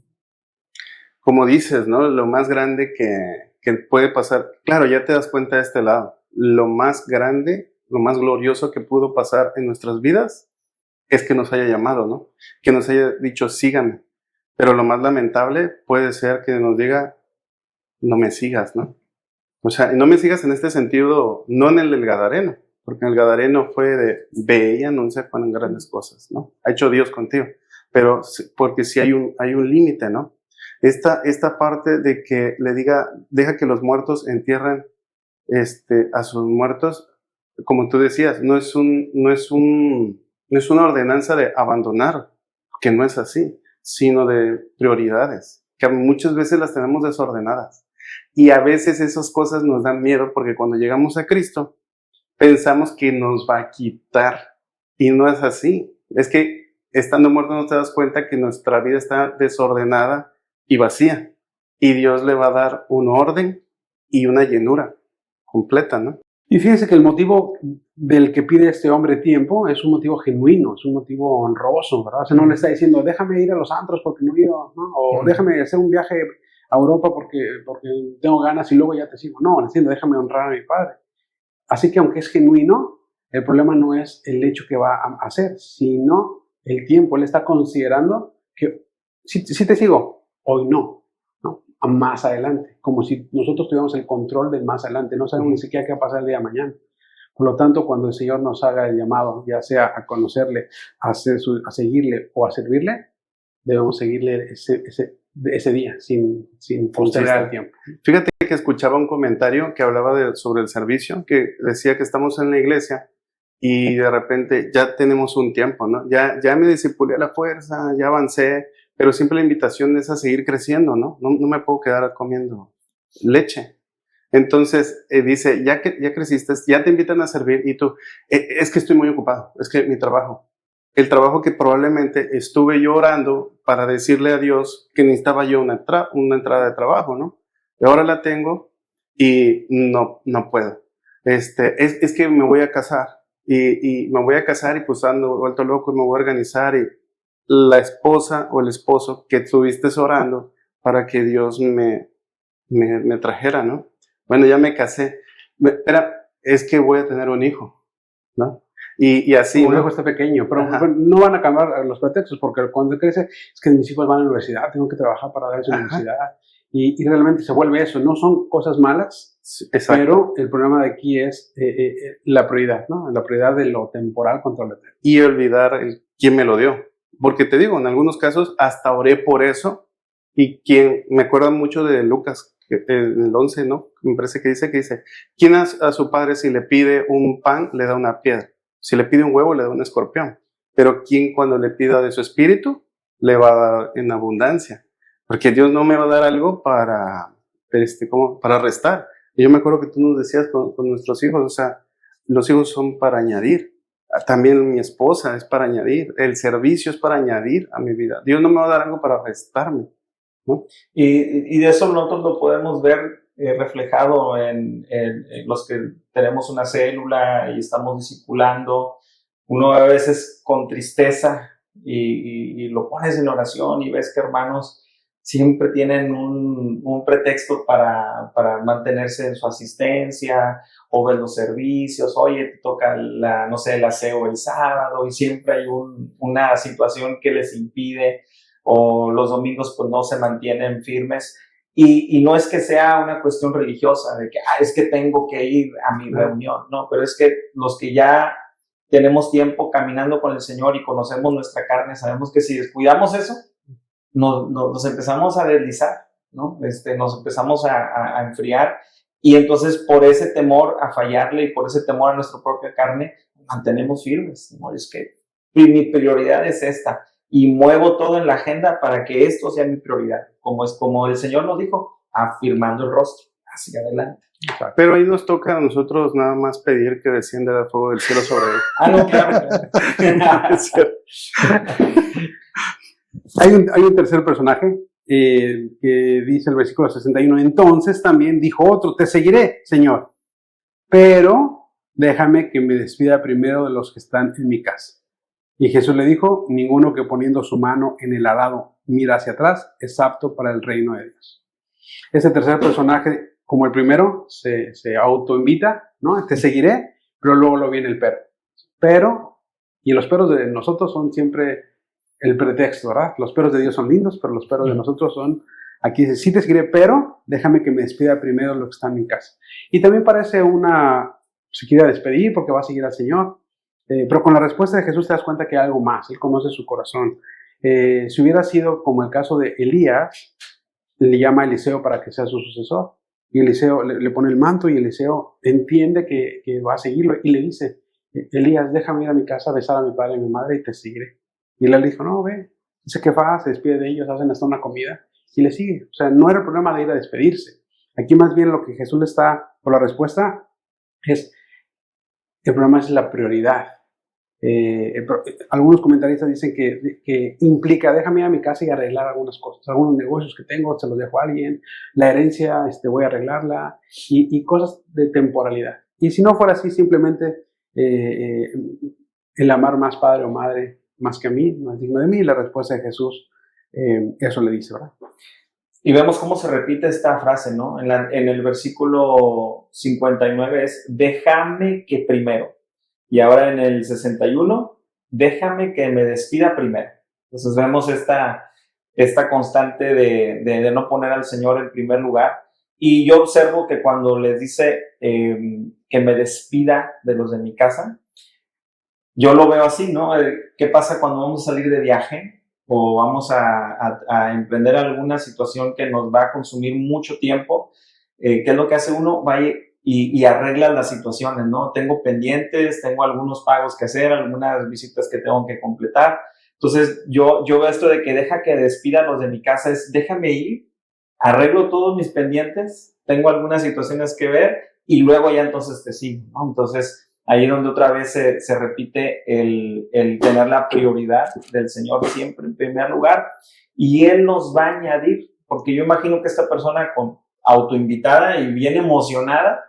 Como dices, ¿no? Lo más grande que puede pasar, claro, ya te das cuenta de este lado, lo más grande, lo más glorioso que pudo pasar en nuestras vidas es que nos haya llamado, ¿no? Que nos haya dicho, síganme. Pero lo más lamentable puede ser que nos diga, no me sigas, ¿no? O sea, no me sigas en este sentido, no en el del Gadareno, porque el Gadareno fue de, ve y anuncia con grandes cosas, ¿no? Ha hecho Dios contigo. Pero, porque sí hay un límite, ¿no? Esta parte de que le diga, deja que los muertos entierren a sus muertos, como tú decías, no es una ordenanza de abandonar, que no es así, sino de prioridades, que muchas veces las tenemos desordenadas. Y a veces esas cosas nos dan miedo porque cuando llegamos a Cristo pensamos que nos va a quitar. Y no es así. Es que estando muerto no te das cuenta que nuestra vida está desordenada y vacía. Y Dios le va a dar un orden y una llenura completa, ¿no? Y fíjense que el motivo del que pide este hombre tiempo es un motivo genuino, es un motivo honroso, ¿verdad? O sea, no le está diciendo, déjame ir a los antros porque no he ido, ¿no? O déjame hacer un viaje a Europa porque tengo ganas y luego ya te sigo. No, le está diciendo, déjame honrar a mi padre. Así que aunque es genuino, el problema no es el hecho que va a hacer, sino el tiempo. Él está considerando que si te sigo, hoy no. Más adelante, como si nosotros tuviéramos el control del más adelante, no sabemos ni siquiera qué va a pasar el día de mañana. Por lo tanto, cuando el Señor nos haga el llamado, ya sea a conocerle, a seguirle o a servirle, debemos seguirle ese día, sin postergar el tiempo. Fíjate que escuchaba un comentario que hablaba sobre el servicio, que decía que estamos en la iglesia y de repente ya tenemos un tiempo, ¿no? Ya me discipulé a la fuerza, ya avancé, pero siempre la invitación es a seguir creciendo, ¿no? No me puedo quedar comiendo leche. Entonces, dice, ya creciste, ya te invitan a servir y tú, es que estoy muy ocupado, es que mi trabajo, el trabajo que probablemente estuve yo orando para decirle a Dios que necesitaba yo una entrada de trabajo, ¿no? Y ahora la tengo y no puedo. Es que me voy a casar y me voy a casar y pues ando vuelto loco y me voy a organizar y la esposa o el esposo que estuviste orando para que Dios me trajera, ¿no? Bueno, ya me casé. Espera, es que voy a tener un hijo, ¿no? Y así, un ¿no? hijo está pequeño, pero no van a cambiar los pretextos, porque cuando crece, es que mis hijos van a la universidad, tengo que trabajar para darles una universidad, y realmente se vuelve eso. No son cosas malas, exacto, pero el problema de aquí es la prioridad, ¿no? La prioridad de lo temporal contra lo eterno. Y olvidar quién me lo dio. Porque te digo, en algunos casos hasta oré por eso, y me acuerdo mucho de Lucas, el 11, ¿no? Me parece que dice, ¿quién a su padre si le pide un pan le da una piedra? Si le pide un huevo le da un escorpión. Pero ¿quién cuando le pida de su espíritu le va a dar en abundancia? Porque Dios no me va a dar algo para restar. Y yo me acuerdo que tú nos decías con nuestros hijos, o sea, los hijos son para añadir. También mi esposa es para añadir, el servicio es para añadir a mi vida. Dios no me va a dar algo para restarme, ¿no? Y de eso nosotros lo podemos ver reflejado en los que tenemos una célula y estamos discipulando. Uno a veces con tristeza y lo pones en oración y ves que hermanos siempre tienen un pretexto para mantenerse en su asistencia o ver los servicios. Oye, te toca el aseo el sábado y siempre hay una situación que les impide, o los domingos pues no se mantienen firmes. Y no es que sea una cuestión religiosa de que es que tengo que ir a mi reunión, no, pero es que los que ya tenemos tiempo caminando con el Señor y conocemos nuestra carne, sabemos que si descuidamos eso, nos empezamos a deslizar, ¿no? Nos empezamos a enfriar, y entonces por ese temor a fallarle y por ese temor a nuestra propia carne, mantenemos firmes, ¿no? Es que mi prioridad es esta, y muevo todo en la agenda para que esto sea mi prioridad, como el Señor nos dijo, afirmando el rostro hacia adelante. Pero ahí nos toca a nosotros nada más pedir que descienda el fuego del cielo sobre él. No, claro. Hay un tercer personaje que dice el versículo 61, entonces también dijo otro, te seguiré, Señor, pero déjame que me despida primero de los que están en mi casa. Y Jesús le dijo, ninguno que poniendo su mano en el arado mira hacia atrás es apto para el reino de Dios. Ese tercer personaje, como el primero, se autoinvita, ¿no? Te seguiré, pero luego lo viene el pero. Pero, y los peros de nosotros son siempre el pretexto, ¿verdad? Los peros de Dios son lindos, pero los peros de nosotros son, aquí dice, sí te seguiré, pero déjame que me despida primero de los que están en mi casa. Y también parece se quiere despedir porque va a seguir al Señor. Pero con la respuesta de Jesús te das cuenta que hay algo más, Él conoce su corazón. Si hubiera sido como el caso de Elías, le llama a Eliseo para que sea su sucesor. Y Eliseo le pone el manto y Eliseo entiende que va a seguirlo y le dice, Elías, déjame ir a mi casa, besar a mi padre y a mi madre y te seguiré. Y él le dijo, no, ve. Dice que va, se despide de ellos, hacen hasta una comida y le sigue. O sea, no era el problema de ir a despedirse. Aquí más bien lo que Jesús le está, por la respuesta, el problema es la prioridad. Algunos comentaristas dicen que implica, déjame ir a mi casa y arreglar algunas cosas, algunos negocios que tengo, se los dejo a alguien, la herencia, voy a arreglarla, y cosas de temporalidad. Y si no fuera así, simplemente el amar más padre o madre más que a mí, no es digno de mí, la respuesta de Jesús, eso le dice, ¿verdad? Y vemos cómo se repite esta frase, ¿no? En el versículo 59 es, déjame que primero. Y ahora en el 61, déjame que me despida primero. Entonces vemos esta constante de no poner al Señor en primer lugar. Y yo observo que cuando les dice que me despida de los de mi casa, yo lo veo así, ¿no? ¿Qué pasa cuando vamos a salir de viaje o vamos a emprender alguna situación que nos va a consumir mucho tiempo? ¿Qué es lo que hace uno? Va y arregla las situaciones, ¿no? Tengo pendientes, tengo algunos pagos que hacer, algunas visitas que tengo que completar. Entonces, yo veo esto de que deja que despida a los de mi casa, es déjame ir, arreglo todos mis pendientes, tengo algunas situaciones que ver y luego ya entonces te sigo, ¿no? Entonces, ahí es donde otra vez se repite el tener la prioridad del Señor siempre en primer lugar y Él nos va a añadir, porque yo imagino que esta persona autoinvitada y bien emocionada,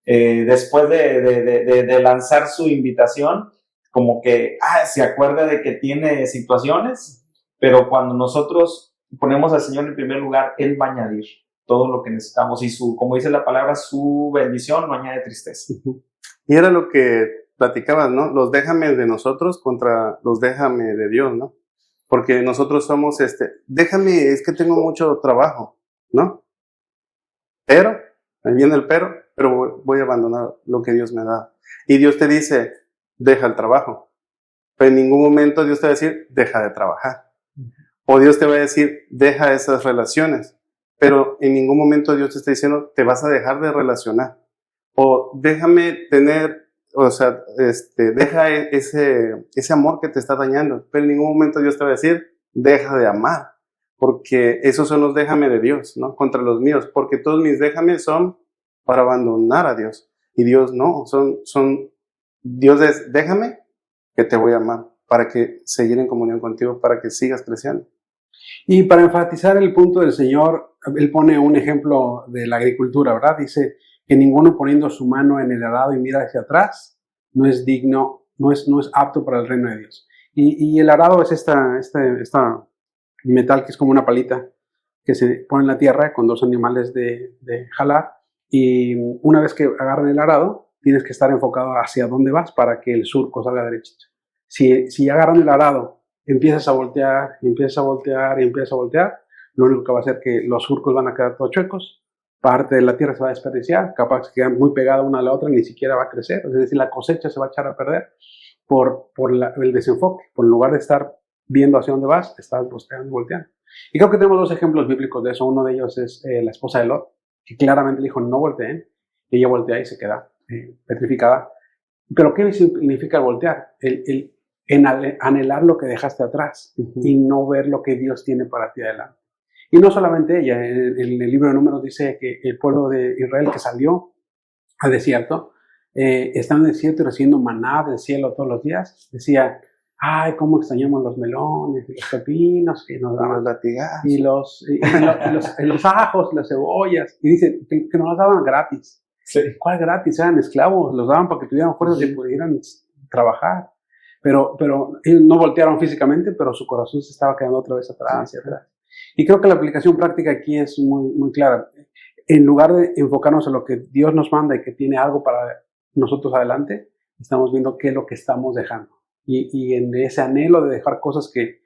después de lanzar su invitación, como que se acuerda de que tiene situaciones, pero cuando nosotros ponemos al Señor en primer lugar, Él va a añadir todo lo que necesitamos y como dice la palabra, su bendición no añade tristeza. Y era lo que platicabas, ¿no? Los déjame de nosotros contra los déjame de Dios, ¿no? Porque nosotros somos déjame, es que tengo mucho trabajo, ¿no? Pero, ahí viene el pero voy a abandonar lo que Dios me da. Y Dios te dice, deja el trabajo. Pero en ningún momento Dios te va a decir, deja de trabajar. O Dios te va a decir, deja esas relaciones. Pero en ningún momento Dios te está diciendo, te vas a dejar de relacionar. O déjame tener, deja ese amor que te está dañando. Pero en ningún momento Dios te va a decir, deja de amar. Porque esos son los déjame de Dios, ¿no? Contra los míos. Porque todos mis déjame son para abandonar a Dios. Y Dios no, Dios es, déjame que te voy a amar. Para que seguir en comunión contigo, para que sigas creciendo. Y para enfatizar el punto del Señor, Él pone un ejemplo de la agricultura, ¿verdad? Dice que ninguno poniendo su mano en el arado y mira hacia atrás no es digno, no es apto para el reino de Dios. Y el arado es esta metal que es como una palita que se pone en la tierra con dos animales de jalar, y una vez que agarran el arado tienes que estar enfocado hacia dónde vas para que el surco salga derechito. Si agarran el arado, empiezas a voltear, lo único que va a hacer que los surcos van a quedar todos chuecos, parte de la tierra se va a desperdiciar, capaz que quedan muy pegadas una a la otra, ni siquiera va a crecer, es decir, la cosecha se va a echar a perder por el desenfoque, por en lugar de estar viendo hacia dónde vas, estás volteando. Y creo que tenemos dos ejemplos bíblicos de eso. Uno de ellos es la esposa de Lot, que claramente le dijo, no volteen, y ella voltea y se queda petrificada. Pero ¿qué significa el voltear? El anhelar lo que dejaste atrás y no ver lo que Dios tiene para ti adelante. Y no solamente ella, en el libro de Números dice que el pueblo de Israel que salió al desierto, está en el desierto y recibiendo maná del cielo todos los días, decía, ay, cómo extrañamos los melones, y los pepinos que nos daban, latigazos. y los ajos, las cebollas, y dice que nos las daban gratis. Sí. ¿Cuál gratis? Eran esclavos, los daban para que tuvieran fuerzas y pudieran trabajar. Pero ellos no voltearon físicamente, pero su corazón se estaba quedando otra vez atrás, hacia atrás. Y creo que la aplicación práctica aquí es muy, muy clara. En lugar de enfocarnos en lo que Dios nos manda y que tiene algo para nosotros adelante, estamos viendo qué es lo que estamos dejando. Y en ese anhelo de dejar cosas que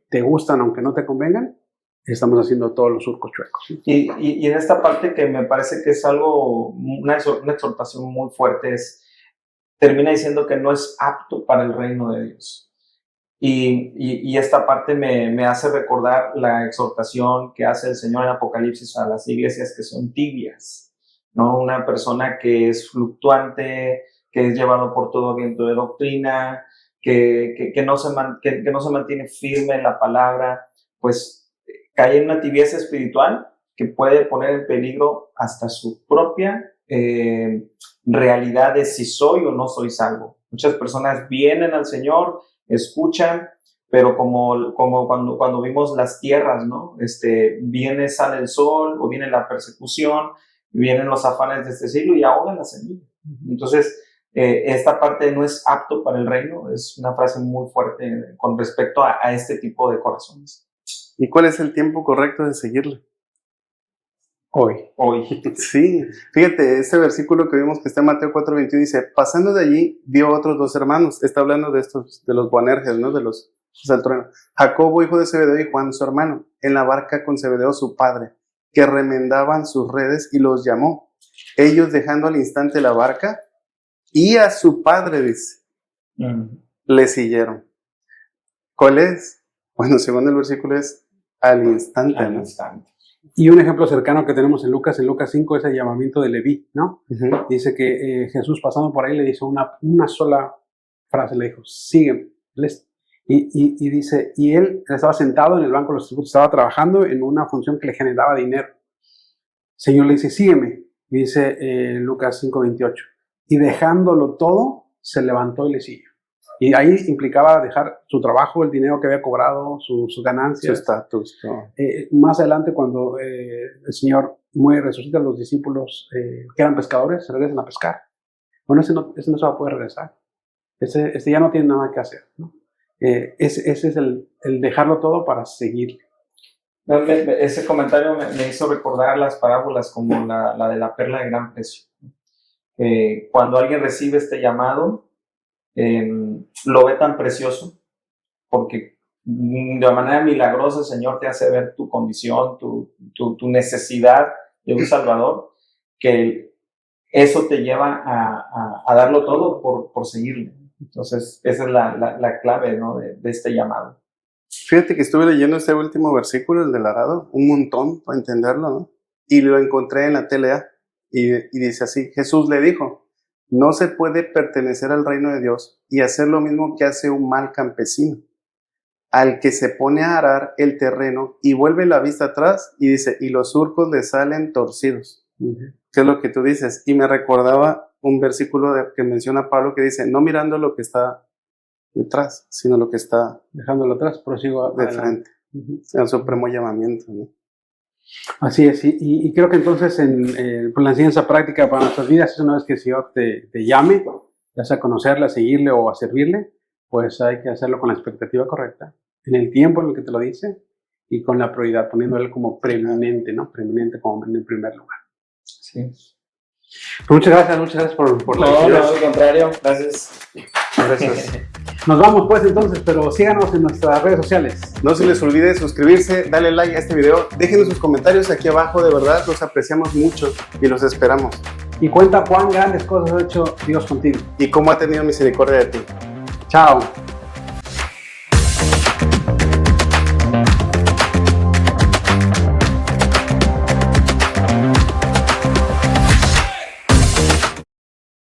te gustan aunque no te convengan, estamos haciendo todos los surcos chuecos. ¿Sí? Y en esta parte que me parece que es algo, una exhortación muy fuerte, termina diciendo que no es apto para el reino de Dios. Y esta parte me hace recordar la exhortación que hace el Señor en Apocalipsis a las iglesias que son tibias, ¿no? Una persona que es fluctuante, que es llevado por todo viento de doctrina, que no se mantiene firme en la palabra, pues cae en una tibieza espiritual que puede poner en peligro hasta su propia realidad de si soy o no soy salvo. Muchas personas vienen al Señor, escuchan, pero como cuando vimos las tierras, ¿no? Sale el sol, o viene la persecución, vienen los afanes de este siglo y ahogan la semilla. Entonces, esta parte no es apto para el reino, es una frase muy fuerte con respecto a este tipo de corazones. ¿Y cuál es el tiempo correcto de seguirle? Hoy. Sí, fíjate, este versículo que vimos que está en Mateo 4:21 dice, pasando de allí, vio otros 2 hermanos. Está hablando de los Boanerges, ¿no? De los del trueno. Jacobo, hijo de Zebedeo, y Juan, su hermano, en la barca con Zebedeo, su padre, que remendaban sus redes, y los llamó. Ellos, dejando al instante la barca, y a su padre, dice, le siguieron. ¿Cuál es? Bueno, según el versículo es al instante. Al instante. Y un ejemplo cercano que tenemos en Lucas 5 es el llamamiento de Leví, ¿no? Uh-huh. Dice que Jesús pasando por ahí le dijo una sola frase, le dijo, sígueme. Y dice, y él estaba sentado en el banco de los tributos, estaba trabajando en una función que le generaba dinero. El Señor le dice, sígueme. Y dice Lucas 5:28. Y dejándolo todo, se levantó y le siguió. Y ahí implicaba dejar su trabajo, el dinero que había cobrado, sus ganancias. Su estatus. No. Más adelante, cuando el Señor muere, resucita a los discípulos que eran pescadores, se regresan a pescar. Bueno, ese no se va a poder regresar. Ese ya no tiene nada que hacer, ¿no? Ese es el dejarlo todo para seguirle. Ese comentario me hizo recordar las parábolas como la de la perla de gran precio. Cuando alguien recibe este llamado, lo ve tan precioso porque de manera milagrosa el Señor te hace ver tu condición, tu necesidad de un Salvador, que eso te lleva a darlo todo por seguirle. Entonces esa es la clave, ¿no? de este llamado. Fíjate que estuve leyendo este último versículo, el del arado, un montón para entenderlo, ¿no? Y lo encontré en la TLA y dice así, Jesús le dijo, no se puede pertenecer al reino de Dios y hacer lo mismo que hace un mal campesino, al que se pone a arar el terreno y vuelve la vista atrás y dice, y los surcos le salen torcidos. Uh-huh. ¿Qué es lo que tú dices? Y me recordaba un versículo que menciona Pablo que dice, no mirando lo que está detrás, sino lo que está dejándolo atrás, prosigo de frente. Uh-huh. El supremo llamamiento, ¿no? Así es, y creo que entonces por la enseñanza práctica para nuestras vidas es una vez que el Señor te llame, ya sea a conocerle, a seguirle o a servirle, pues hay que hacerlo con la expectativa correcta, en el tiempo en el que te lo dice y con la prioridad, poniéndole como preeminente, ¿no? Preeminente como en el primer lugar. Sí. Pues muchas gracias por la No, al contrario, gracias. Nos vamos pues entonces, pero síganos en nuestras redes sociales. No se les olvide suscribirse, darle like a este video, déjenos sus comentarios aquí abajo, de verdad los apreciamos mucho y los esperamos. Y cuenta cuán grandes cosas ha hecho Dios contigo. Y cómo ha tenido misericordia de ti. Chao.